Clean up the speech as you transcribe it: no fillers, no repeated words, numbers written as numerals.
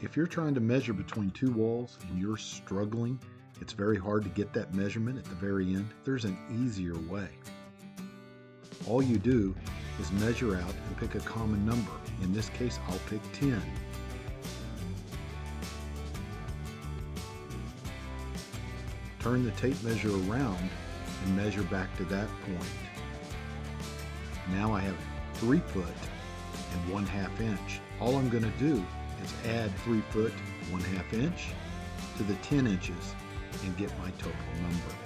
If you're trying to measure between two walls and you're struggling, it's very hard to get that measurement at the very end, there's an easier way. All you do is measure out and pick a common number. In this case, I'll pick 10. Turn the tape measure around and measure back to that point. Now I have 3 foot and 1/2 inch. All I'm going to do is add 3 foot 1/2 inch to the 10 inches and get my total number.